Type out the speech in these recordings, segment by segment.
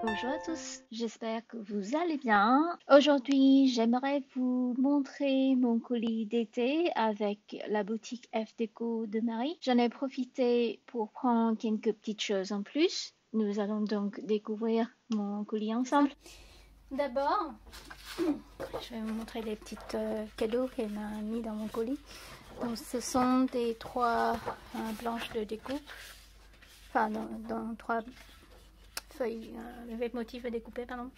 Bonjour à tous, j'espère que vous allez bien. Aujourd'hui, j'aimerais vous montrer mon colis d'été avec la boutique F Déco de Marie. J'en ai profité pour prendre quelques petites choses en plus. Nous allons donc découvrir mon colis ensemble. D'abord, je vais vous montrer les petits cadeaux qu'elle m'a mis dans mon colis. Donc, ce sont des trois planches de découpe, enfin dans trois feuilles, le motif découpé, pardon.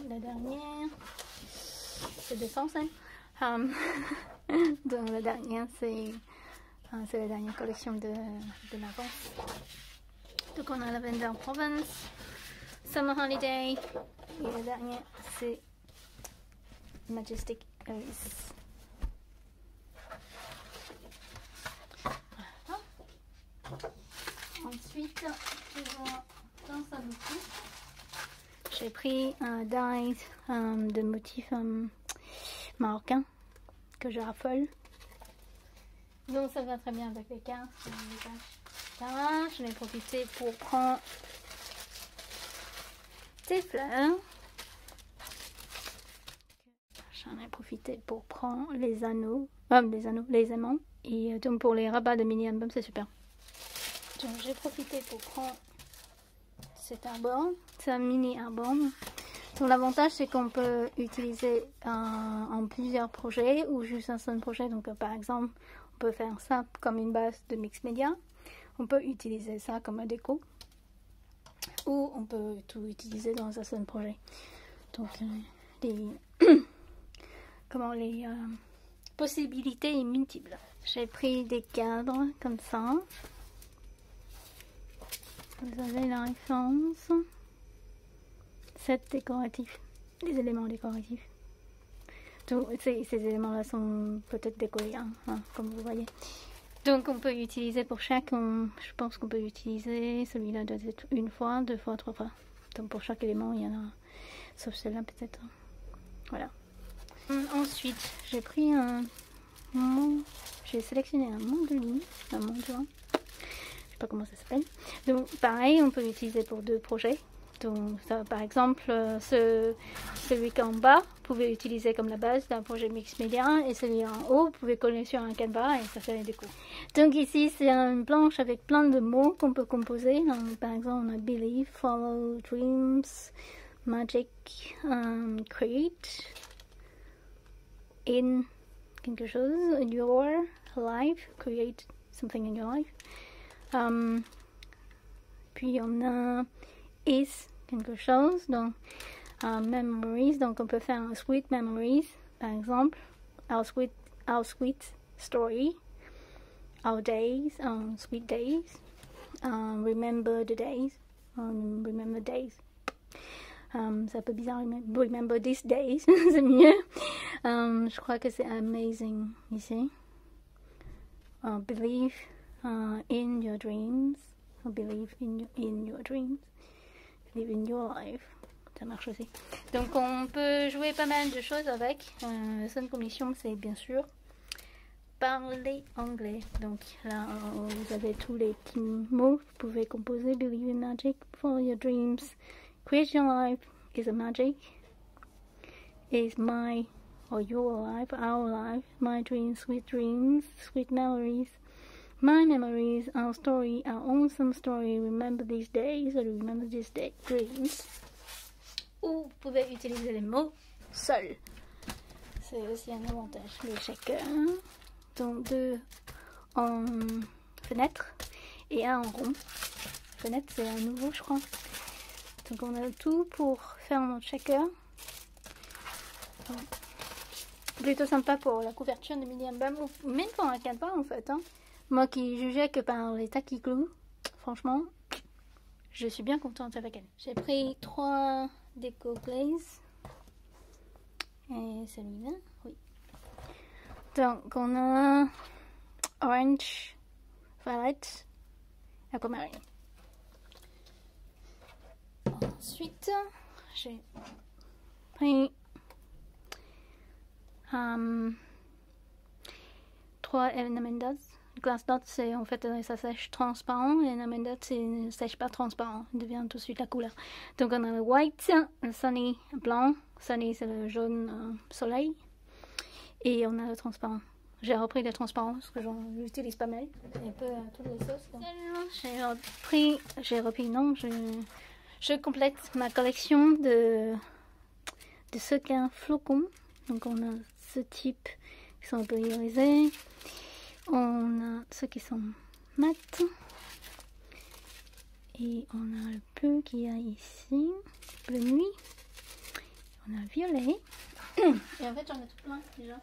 La dernière, c'est de Sansen. Donc la dernière, c'est la dernière collection de l'avance. Donc on a Lavender Provence, Summer Holiday, et la dernière, c'est Majestic Ace. Voilà. Ensuite, toujours dans sa boutique, j'ai pris un die de motif marocain que je raffole. Donc ça va très bien avec les cartes. Je vais profiter pour prendre des fleurs. J'en ai profité pour prendre les anneaux, les aimants. Et donc pour les rabats de mini album, c'est super. Donc j'ai profité pour prendre cet arbre. C'est un mini arbre. Donc l'avantage c'est qu'on peut utiliser en plusieurs projets ou juste un seul projet. Donc par exemple, on peut faire ça comme une base de mix média. On peut utiliser ça comme un déco. Ou on peut tout utiliser dans un seul projet. Donc les possibilités sont multiples. J'ai pris des cadres comme ça. Vous avez la référence. 7 décoratifs. Les éléments décoratifs. Donc, ces éléments-là sont peut-être décorés, comme vous voyez. Donc on peut utiliser pour chaque, je pense qu'on peut utiliser celui-là doit être une fois, deux fois, trois fois. Donc pour chaque élément, il y en a, sauf celle-là peut-être. Voilà. Ensuite, j'ai pris j'ai sélectionné un mandoline, un mandoline. Je sais pas comment ça s'appelle. Donc pareil, on peut l'utiliser pour deux projets. Donc ça, par exemple, celui qui est en bas, vous pouvez utiliser comme la base d'un projet mix média, et celui en haut, vous pouvez coller sur un canevas et ça fait des décos. Donc ici, c'est une planche avec plein de mots qu'on peut composer. Donc, par exemple, on a believe, follow, dreams, magic, create, in quelque chose, in your life, create something in your life. Puis on a is quelque chose, donc memories, donc on peut faire un sweet memories, par exemple, our sweet story, our days, sweet days, remember the days, remember days. C'est un peu bizarre, remember these days, c'est mieux. Je crois que c'est amazing ici. Believe in your dreams, believe in your dreams. Live in your life, ça marche aussi. Donc on peut jouer pas mal de choses avec. La seule condition c'est bien sûr parler anglais. Donc là vous avez tous les petits mots. Vous pouvez composer believe in magic, follow your dreams, create your life is a magic, is my or your life, our life, my dreams, sweet memories. My memories, our story, our awesome story, remember these days, or remember these dreams. Ou vous pouvez utiliser les mots seuls. C'est aussi un avantage. Le shaker. Donc deux en fenêtre et un en rond. Fenêtre c'est un nouveau je crois. Donc on a tout pour faire notre shaker. Donc, plutôt sympa pour la couverture de mini album, ou même pour un canevas en fait. Moi qui jugeais que par les tacs qui clouent, franchement, je suis bien contente avec elle. J'ai pris 3 déco glaze. Et celui-là, oui. Donc on a orange, violet, aquamarine. Ensuite, j'ai pris 3 Amendas Glass Dot, c'est en fait ça sèche transparent, et Diamond Dot, c'est ne sèche pas transparent, il devient tout de suite la couleur. Donc on a le white, le sunny blanc, sunny c'est le jaune soleil, et on a le transparent. J'ai repris le transparent parce que j'utilise pas mal, un peu à toutes les sauces. Je complète ma collection de sequins flocons. Donc on a ce type qui sont un peu irisés. On a ceux qui sont mat. Et on a le bleu qu'il y a ici. Bleu nuit. On a violet. Et en fait j'en ai tout plein déjà.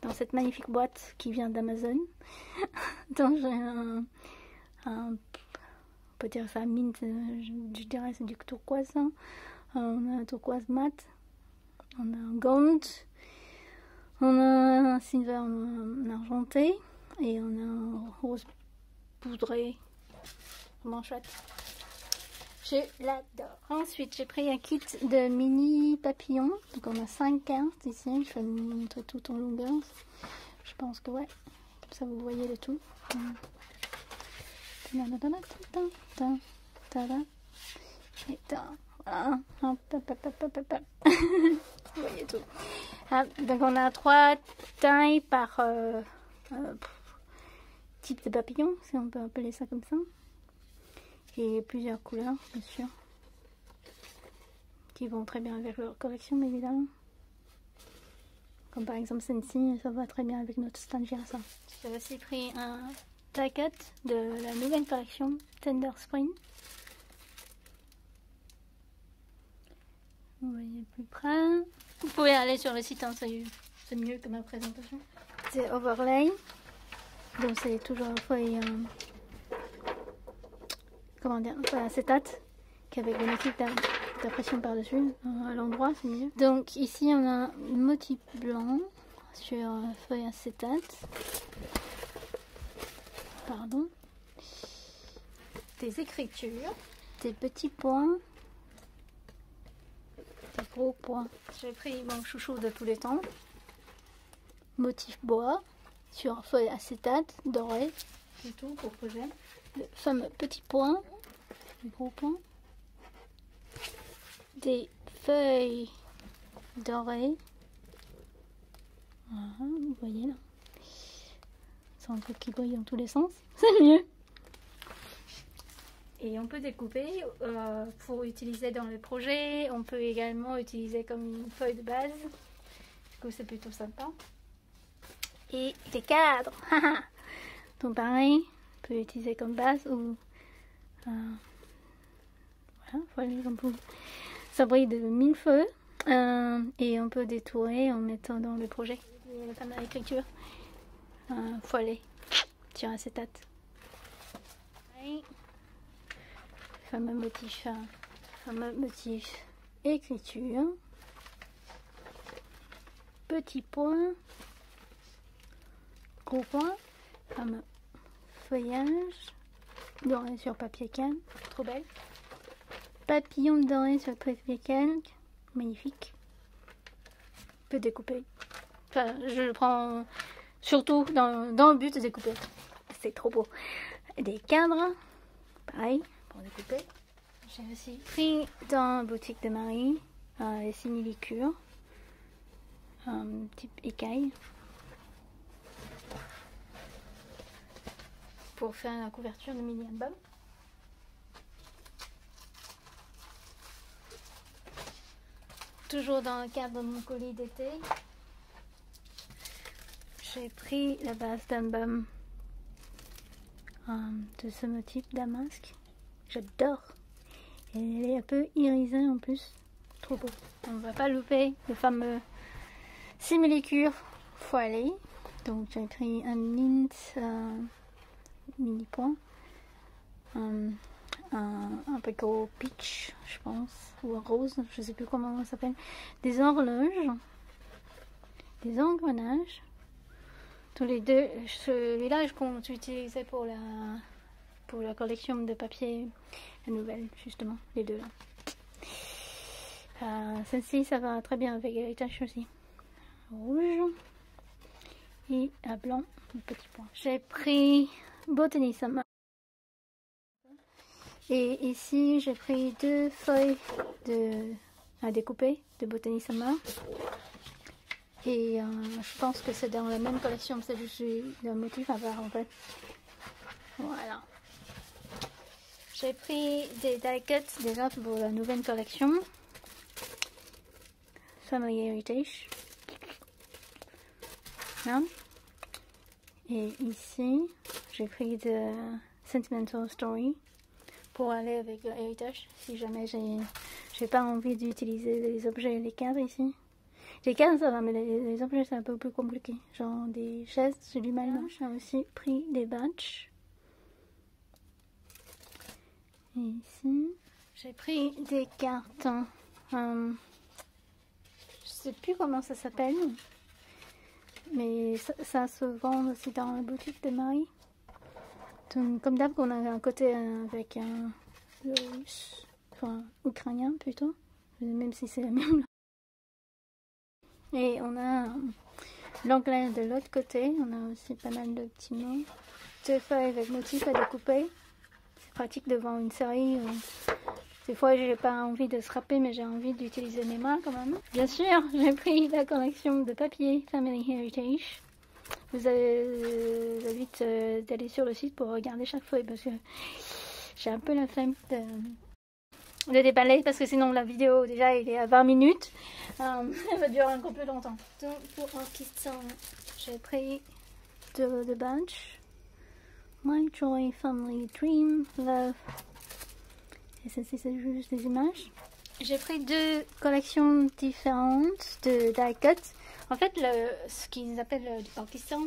Dans cette magnifique boîte qui vient d'Amazon. Donc j'ai on peut dire ça mint, je dirais c'est du turquoise. On a un turquoise mat. On a un gold. On a un silver en argenté. Et on a un rose poudré. Vraiment chouette. Je l'adore. Ensuite, j'ai pris un kit de mini papillons. Donc on a 5 cartes ici. Je vais vous montrer tout en longueur. Je pense que ouais. Comme ça vous voyez le tout. Et voilà. Vous voyez tout. Donc on a 3 tailles par type de papillon, si on peut appeler ça comme ça. Et plusieurs couleurs, bien sûr, qui vont très bien avec leur collection, évidemment. Comme par exemple celle-ci, ça va très bien avec notre stand Girasa. J'ai aussi pris un die cut de la nouvelle collection Tender Spring. Vous voyez plus près. Vous pouvez aller sur le site, hein, c'est mieux que ma présentation. C'est overlay. Donc c'est toujours feuille, comment dire, feuille acétate, qu'avec des motifs d'impression par-dessus. À l'endroit, c'est mieux. Donc ici on a un motif blanc sur feuille acétate. Pardon. Des écritures, des petits points. Des gros points. J'ai pris mon chouchou de tous les temps. Motif bois sur feuille acétate dorée. C'est tout pour que j'aime. Le fameux petit point. Les gros points. Des feuilles dorées. Voilà, vous voyez là. C'est un truc qui brille dans tous les sens. C'est mieux. Et on peut découper pour utiliser dans le projet. On peut également utiliser comme une feuille de base. Du coup, c'est plutôt sympa. Et les cadres. Donc pareil, on peut utiliser comme base ou... voilà, comme pour... Ça brille de 1000 feux. Et on peut détourer en mettant dans le projet. Il y a la famille d'écriture. Foilée sur acétate. Fameux motif écriture, petit point, gros point, fameux feuillage doré sur papier calme, trop belle, papillon doré sur papier calme, magnifique, peut découper, enfin je le prends surtout dans le but de découper, c'est trop beau. Des cadres, pareil. Pour découper. J'ai aussi pris dans la boutique de Marie les simili-cures type écaille pour faire la couverture de mini-album. Toujours dans le cadre de mon colis d'été, j'ai pris la base d'album de ce motif damasque. J'adore. Et elle est un peu irisée en plus. Trop beau. On ne va pas louper le fameux simili-cure foilé. Donc j'ai pris un mint mini point. Un peu gros peach, je pense. Ou un rose, je sais plus comment ça s'appelle. Des horloges. Des engrenages. Tous les deux. Celui-là, je compte utiliser pour la collection de papier nouvelle, justement, les deux là. Celle-ci, ça va très bien avec les taches aussi. Rouge. et à blanc, le petit point. J'ai pris Botany Summer. Et ici, j'ai pris 2 feuilles à découper de Botany Summer. Et je pense que c'est dans la même collection, c'est juste un motif à part en fait. Voilà. J'ai pris des die cuts déjà pour la nouvelle collection. Family Heritage. Là. Et ici, j'ai pris de Sentimental Story pour aller avec le Heritage. Si jamais j'ai pas envie d'utiliser les objets, les cadres ici. Les cadres ça va, mais les objets c'est un peu plus compliqué. Genre des chaises, j'ai du mal. J'ai aussi pris des badges. Et ici, j'ai pris des cartons. Je sais plus comment ça s'appelle. Mais ça se vend aussi dans la boutique de Marie. Donc, comme d'hab, on a un côté avec le russe, enfin ukrainien plutôt, même si c'est la même. Et on a l'anglais de l'autre côté, on a aussi pas mal de petits mots. 2 feuilles avec motifs à découper. C'est pratique devant une série. Des fois, j'ai pas envie de scraper, mais j'ai envie d'utiliser mes mains quand même. Bien sûr, j'ai pris la collection de papier Family Heritage. Je vous invite d'aller sur le site pour regarder chaque feuille parce que j'ai un peu la flemme de déballer parce que sinon la vidéo déjà il est à 20 minutes. Elle va durer encore plus longtemps. Donc pour un kit, j'ai pris de badge. My Joy, Family, Dream, Love. Et ceci c'est juste des images. J'ai pris 2 collections différentes de die cuts. En fait, ce qu'ils appellent le Pakistan,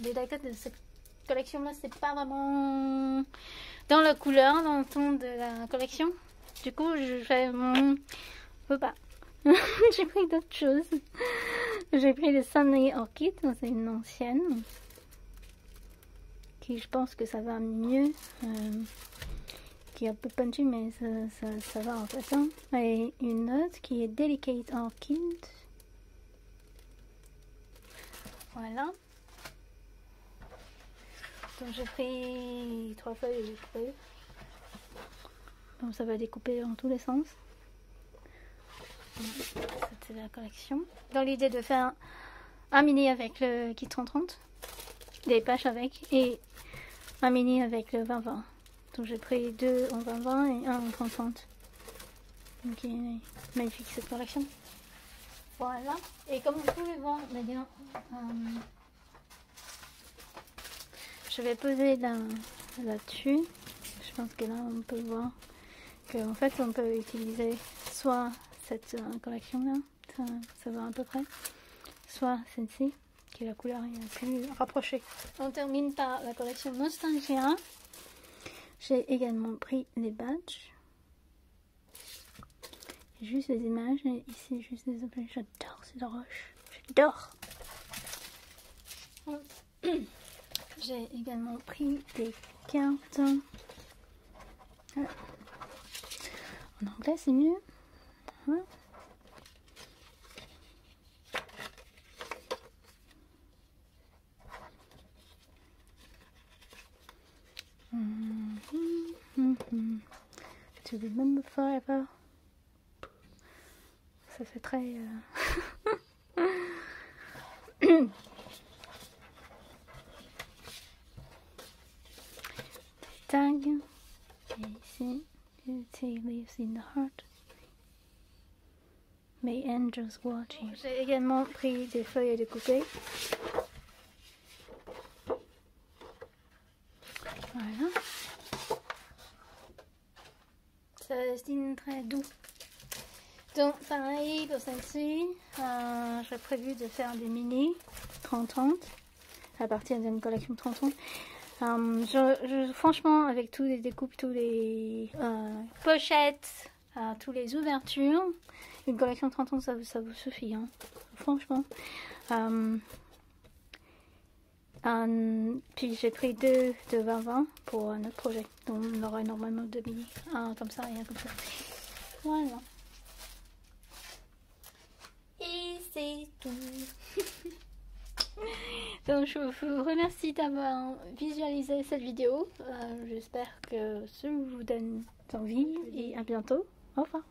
les die cuts de cette collection-là, c'est pas vraiment dans la couleur, dans le ton de la collection. Du coup, je fais je peux pas. J'ai pris d'autres choses. J'ai pris le Sunny Orchid, c'est une ancienne. Qui je pense que ça va mieux. Qui est un peu punchy, mais ça va en fait. Hein. Et une autre qui est Delicate Orchid. Voilà. Donc j'ai pris 3 feuilles et j'ai coupé. Donc ça va découper dans tous les sens. C'était la collection. Dans l'idée de faire un mini avec le kit 30-30, des pages avec, et un mini avec le 20-20. Donc j'ai pris 2 en 20-20 et 1 en 30-30. Donc magnifique cette collection. Voilà. Et comme vous pouvez voir, d'ailleurs, je vais poser là-dessus. Je pense que là on peut voir qu'en fait on peut utiliser soit cette collection-là, ça va à peu près, soit celle-ci, qui est la couleur est plus rapprochée. On termine par la collection Nostalgia. J'ai également pris les badges. Juste les images, et ici juste des objets. J'adore ces roches. J'adore. J'ai également pris des cartes. En anglais c'est mieux. Ouais. To remember forever. Ça fait très... Tag. Et ici, Beauty lives in the heart. May angels watch you. J'ai également pris des feuilles à découper. Voilà. Ça dessine très doux. Donc pareil pour celle-ci, j'ai prévu de faire des mini 30-30 à partir d'une collection 30-30. Franchement, avec tous les découpes, tous les pochettes, toutes les ouvertures, une collection 30-30 ça vous suffit. Hein. Franchement. Puis j'ai pris 2 de 20-20 pour notre projet. Donc on aurait normalement 2 mini. Un comme ça et un comme ça. Voilà. Et c'est tout. Donc je vous remercie d'avoir visualisé cette vidéo. J'espère que ça vous donne envie et à bientôt. Au revoir.